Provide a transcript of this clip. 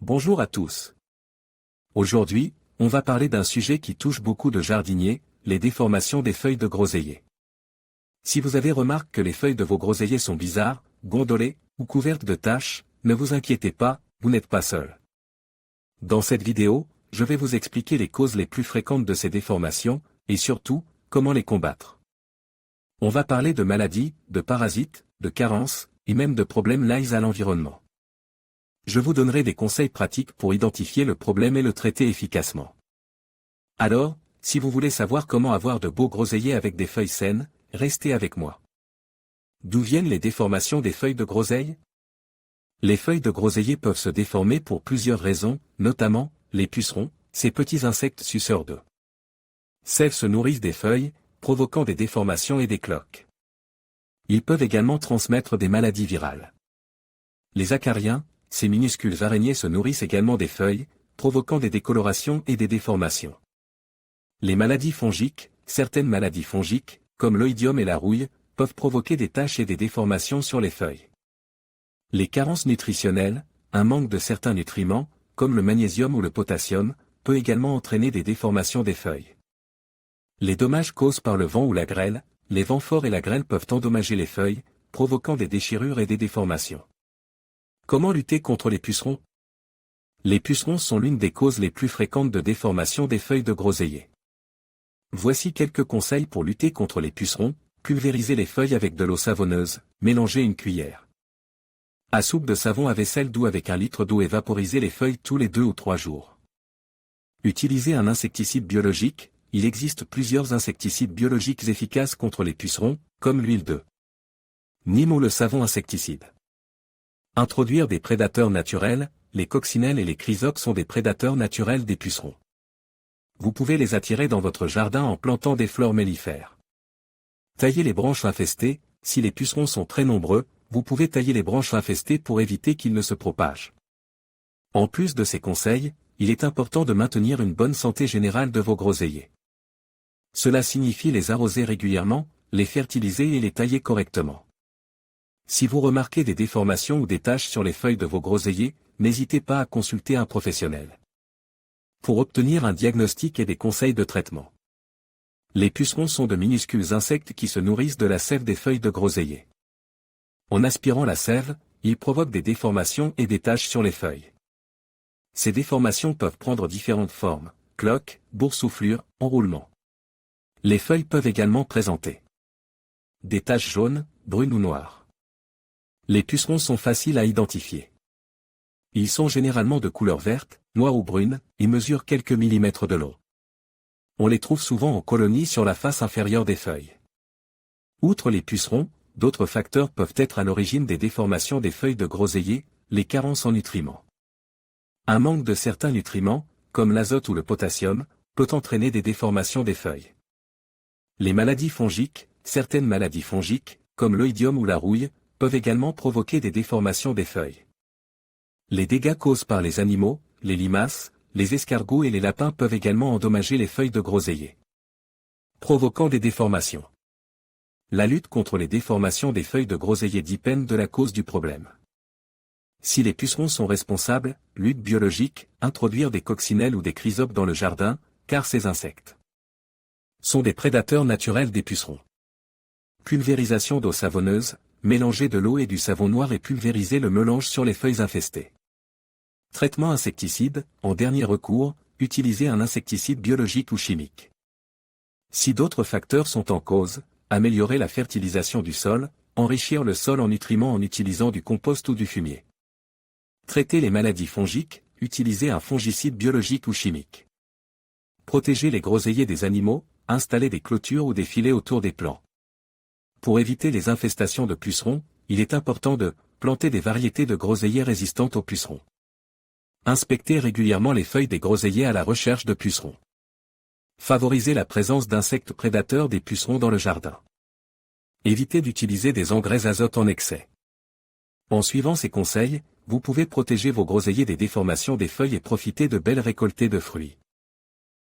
Bonjour à tous. Aujourd'hui, on va parler d'un sujet qui touche beaucoup de jardiniers, les déformations des feuilles de groseillier. Si vous avez remarqué que les feuilles de vos groseilliers sont bizarres, gondolées, ou couvertes de taches, ne vous inquiétez pas, vous n'êtes pas seul. Dans cette vidéo, je vais vous expliquer les causes les plus fréquentes de ces déformations, et surtout, comment les combattre. On va parler de maladies, de parasites, de carences, et même de problèmes liés à l'environnement. Je vous donnerai des conseils pratiques pour identifier le problème et le traiter efficacement. Alors, si vous voulez savoir comment avoir de beaux groseilliers avec des feuilles saines, restez avec moi. D'où viennent les déformations des feuilles de groseille? Les feuilles de groseillier peuvent se déformer pour plusieurs raisons, notamment, les pucerons, ces petits insectes suceurs de sève se nourrissent des feuilles, provoquant des déformations et des cloques. Ils peuvent également transmettre des maladies virales. Les acariens, ces minuscules araignées se nourrissent également des feuilles, provoquant des décolorations et des déformations. Les maladies fongiques, certaines maladies fongiques, comme l'oïdium et la rouille, peuvent provoquer des taches et des déformations sur les feuilles. Les carences nutritionnelles, un manque de certains nutriments, comme le magnésium ou le potassium, peut également entraîner des déformations des feuilles. Les dommages causés par le vent ou la grêle, les vents forts et la grêle peuvent endommager les feuilles, provoquant des déchirures et des déformations. Comment lutter contre les pucerons? Les pucerons sont l'une des causes les plus fréquentes de déformation des feuilles de groseillier. Voici quelques conseils pour lutter contre les pucerons. Pulvérisez les feuilles avec de l'eau savonneuse, mélangez une cuillère à soupe de savon à vaisselle doux avec 1 litre d'eau et vaporisez les feuilles tous les 2 ou 3 jours. Utilisez un insecticide biologique. Il existe plusieurs insecticides biologiques efficaces contre les pucerons, comme l'huile de Nîmes ou le savon insecticide. Introduire des prédateurs naturels, les coccinelles et les chrysopes sont des prédateurs naturels des pucerons. Vous pouvez les attirer dans votre jardin en plantant des fleurs mellifères. Taillez les branches infestées. Si les pucerons sont très nombreux, vous pouvez tailler les branches infestées pour éviter qu'ils ne se propagent. En plus de ces conseils, il est important de maintenir une bonne santé générale de vos groseilliers. Cela signifie les arroser régulièrement, les fertiliser et les tailler correctement. Si vous remarquez des déformations ou des taches sur les feuilles de vos groseilliers, n'hésitez pas à consulter un professionnel pour obtenir un diagnostic et des conseils de traitement. Les pucerons sont de minuscules insectes qui se nourrissent de la sève des feuilles de groseillier. En aspirant la sève, ils provoquent des déformations et des taches sur les feuilles. Ces déformations peuvent prendre différentes formes, cloques, boursouflures, enroulements. Les feuilles peuvent également présenter des taches jaunes, brunes ou noires. Les pucerons sont faciles à identifier. Ils sont généralement de couleur verte, noire ou brune, et mesurent quelques millimètres de long. On les trouve souvent en colonies sur la face inférieure des feuilles. Outre les pucerons, d'autres facteurs peuvent être à l'origine des déformations des feuilles de groseillier, les carences en nutriments. Un manque de certains nutriments, comme l'azote ou le potassium, peut entraîner des déformations des feuilles. Les maladies fongiques, certaines maladies fongiques, comme l'oïdium ou la rouille, peuvent également provoquer des déformations des feuilles. Les dégâts causés par les animaux, les limaces, les escargots et les lapins peuvent également endommager les feuilles de groseillier, provoquant des déformations. La lutte contre les déformations des feuilles de groseillier dépend de la cause du problème. Si les pucerons sont responsables, lutte biologique, introduire des coccinelles ou des chrysopes dans le jardin, car ces insectes sont des prédateurs naturels des pucerons. Pulvérisation d'eau savonneuse, mélangez de l'eau et du savon noir et pulvérisez le mélange sur les feuilles infestées. Traitement insecticide, en dernier recours, utilisez un insecticide biologique ou chimique. Si d'autres facteurs sont en cause, améliorez la fertilisation du sol, enrichir le sol en nutriments en utilisant du compost ou du fumier. Traitez les maladies fongiques, utilisez un fongicide biologique ou chimique. Protégez les groseilliers des animaux, installez des clôtures ou des filets autour des plants. Pour éviter les infestations de pucerons, il est important de planter des variétés de groseilliers résistantes aux pucerons. Inspectez régulièrement les feuilles des groseilliers à la recherche de pucerons. Favorisez la présence d'insectes prédateurs des pucerons dans le jardin. Évitez d'utiliser des engrais azote en excès. En suivant ces conseils, vous pouvez protéger vos groseilliers des déformations des feuilles et profiter de belles récoltées de fruits.